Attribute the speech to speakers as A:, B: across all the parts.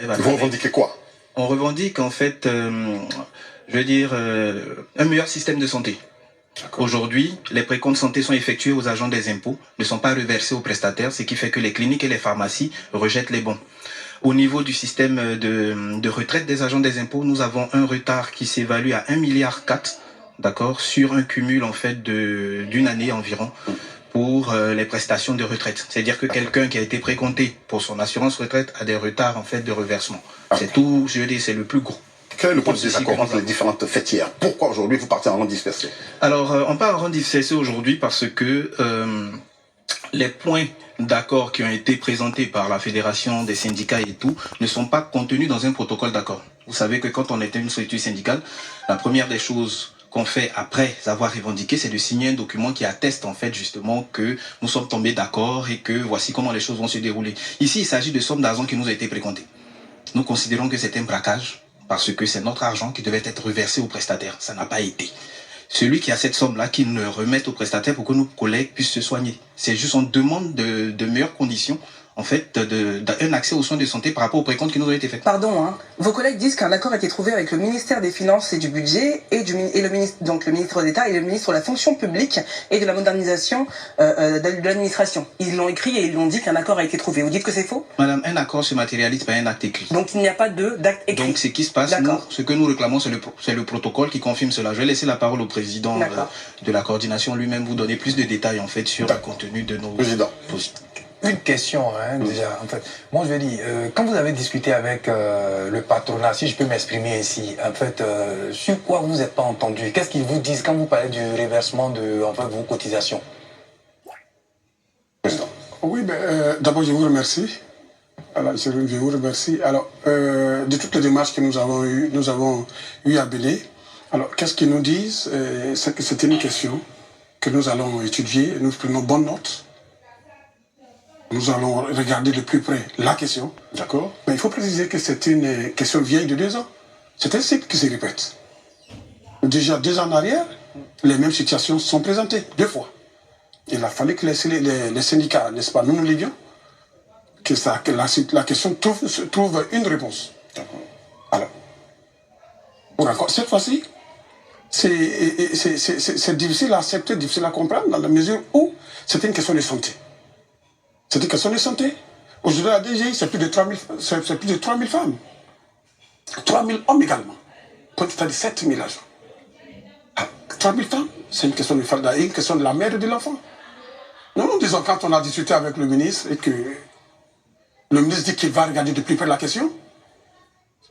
A: Vous revendiquez quoi?
B: On revendique en fait, je veux dire, un meilleur système de santé. Aujourd'hui, les précomptes santé sont effectués aux agents des impôts, ne sont pas reversés aux prestataires, ce qui fait que les cliniques et les pharmacies rejettent les bons. Au niveau du système de retraite des agents des impôts, nous avons un retard qui s'évalue à 1,4 milliard, d'accord, sur un cumul en fait d'une année environ pour les prestations de retraite. C'est-à-dire que quelqu'un qui a été précompté pour son assurance retraite a des retards en fait de reversement. C'est tout, je veux dire, c'est le plus gros.
A: Quel est le point de désaccord entre les différentes fêtières? Pourquoi aujourd'hui vous partez en rang dispersé?
B: Alors, on part en rang dispersé aujourd'hui parce que les points d'accord qui ont été présentés par la fédération des syndicats et tout ne sont pas contenus dans un protocole d'accord. Vous savez que quand on était une structure syndicale, la première des choses qu'on fait après avoir revendiqué, c'est de signer un document qui atteste en fait justement que nous sommes tombés d'accord et que voici comment les choses vont se dérouler. Ici, il s'agit de sommes d'argent qui nous a été précomptées. Nous considérons que c'est un braquage parce que c'est notre argent qui devait être reversé aux prestataires. Ça n'a pas été. Celui qui a cette somme-là, qu'il ne remette aux prestataires pour que nos collègues puissent se soigner. C'est juste, on demande de meilleures conditions, en fait, d'un accès aux soins de santé par rapport aux précomptes qui nous ont été faits.
C: Pardon, hein. Vos collègues disent qu'un accord a été trouvé avec le ministère des Finances et du Budget et le ministre d'État et le ministre de la Fonction publique et de la modernisation de l'administration. Ils l'ont écrit et ils l'ont dit qu'un accord a été trouvé. Vous dites que c'est faux?
B: Madame, un accord se matérialise par un acte écrit.
C: Donc il n'y a pas d'acte écrit.
B: Donc ce qui se passe, ce que nous réclamons, c'est le protocole qui confirme cela. Je vais laisser la parole au président de la coordination lui-même vous donner plus de détails en fait sur le contenu de nos...
A: Président.
D: Une question, hein, déjà, en fait. Moi, je vais dire, quand vous avez discuté avec le patronat, si je peux m'exprimer ici, en fait, sur quoi vous n'êtes pas entendu? Qu'est-ce qu'ils vous disent quand vous parlez du reversement de en fait, vos cotisations?
A: Président.
E: Oui, d'abord, je vous remercie. Alors, je vous remercie. Alors, de toutes les démarches que nous avons eu à mener, alors, qu'est-ce qu'ils nous disent? C'est que c'était une question que nous allons étudier, nous prenons bonne note. Nous allons regarder de plus près la question, d'accord? Mais il faut préciser que c'est une question vieille de 2 ans. C'est un cycle qui se répète. Déjà 2 ans en arrière, les mêmes situations sont présentées 2 fois. Il a fallu que les syndicats, n'est-ce pas, nous l'aidions, que la question trouve une réponse. Alors, pour encore, cette fois-ci, c'est difficile à accepter, difficile à comprendre, dans la mesure où c'est une question de santé. C'est une question de santé. Aujourd'hui, à la DGI, c'est plus de 3000 femmes. 3000 hommes également. Pour c'est-à-dire 7000 agents. 3000 femmes, c'est une question de la mère et de l'enfant. Nous disons, quand on a discuté avec le ministre et que le ministre dit qu'il va regarder de plus près la question,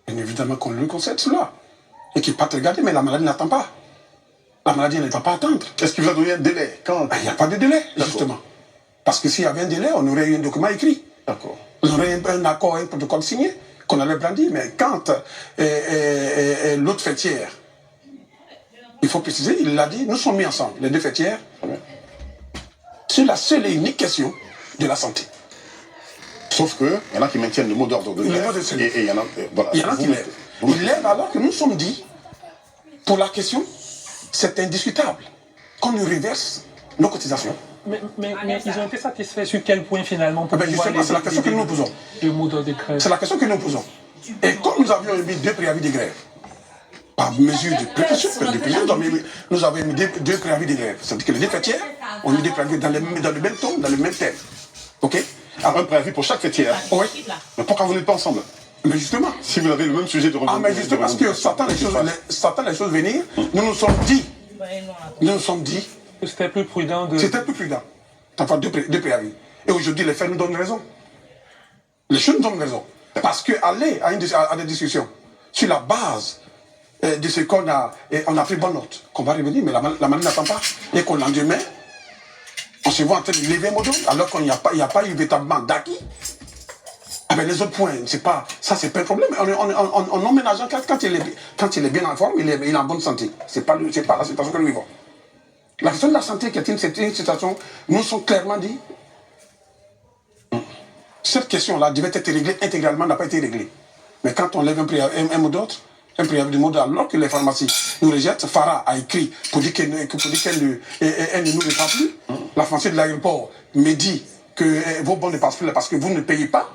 E: bien évidemment qu'on lui concède cela. Et qu'il part regarder, mais la maladie n'attend pas. La maladie ne va pas attendre.
A: Est-ce qu'il vous a donné un délai?
E: Il n'y a pas de délai, justement. Parce que s'il y avait un délai, on aurait eu un document écrit.
A: D'accord.
E: On aurait un accord, un protocole signé, qu'on allait brandir. Mais quand l'autre fêtière, il faut préciser, il l'a dit, nous sommes mis ensemble, les 2 fêtières, sur la seule et unique question de la santé.
A: Sauf qu'il y en a qui maintiennent le mot d'ordre de grève. Et il y en a, voilà,
E: il y en a qui lèvent. Ils lèvent alors que nous sommes dit, pour la question, c'est indiscutable qu'on nous reverse nos cotisations.
F: Mais ils ont été satisfaits sur quel point finalement pour
E: justement, c'est la question que nous nous posons. C'est la question que nous posons. Et comme nous avions émis 2 préavis de grève, par mesure de précaution, nous avons émis 2 préavis de grève. C'est-à-dire que les 2 fêtières ont mis 2 préavis dans le même ton, dans le même thème. Ok?
A: Alors, un préavis pour chaque fêtière.
E: Oui.
A: Mais pourquoi vous n'êtes pas ensemble?
E: Mais justement.
A: Si vous avez le même sujet de revendication.
E: Mais justement, parce que s'attend les choses venir, nous nous sommes dit.
F: C'était plus prudent de...
E: C'était plus prudent. D'avoir 2 préavis. Et aujourd'hui, les faits nous donnent raison. Les choses nous donnent raison. Parce qu'aller à des discussions sur la base de ce qu'on a, on a pris bonne note, qu'on va revenir, mais la maladie n'attend pas. Et qu'au lendemain, on se voit en train de lever un mot d'ordre, alors qu'il n'y a pas eu véritablement d'acquis. Les autres points, c'est pas un problème. En emménageant, quand il est bien en forme, il est en bonne santé. C'est pas la situation que nous vivons. La question de la santé, qui est une situation, nous sommes clairement dit, cette question-là devait être réglée intégralement, n'a pas été réglée. Mais quand on lève un mot d'ordre, un préavis de mot d'ordre, alors que les pharmacies nous rejettent, Farah a écrit pour dire qu'elle ne nous reprend plus. La pharmacie de l'aéroport me dit que vos bons ne passent plus là parce que vous ne payez pas.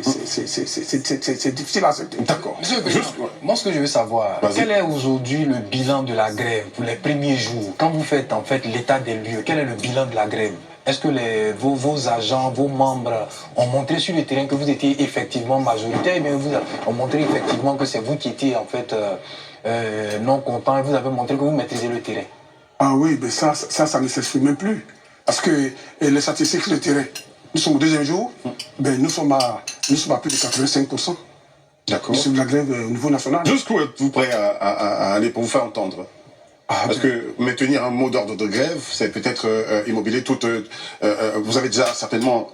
E: c'est difficile à accepter.
A: D'accord.
D: Monsieur le Président, moi ce que je veux savoir, quel est aujourd'hui le bilan de la grève pour les premiers jours? Quand vous faites en fait l'état des lieux, quel est le bilan de la grève? Est-ce que vos agents, vos membres ont montré sur le terrain que vous étiez effectivement majoritaire, mais vous ont montré effectivement que c'est vous qui étiez en fait non content et vous avez montré que vous maîtrisez le terrain?
E: Ah oui, mais ça ne s'exprime même plus. Parce que les statistiques sur le terrain, nous sommes au deuxième jour, ben, nous sommes à plus de 85%.
A: D'accord.
E: Sur la grève au niveau national.
A: Jusqu'où êtes-vous prêt à aller pour vous faire entendre? Parce que maintenir un mot d'ordre de grève, c'est peut-être immobiliser toute... vous avez déjà certainement...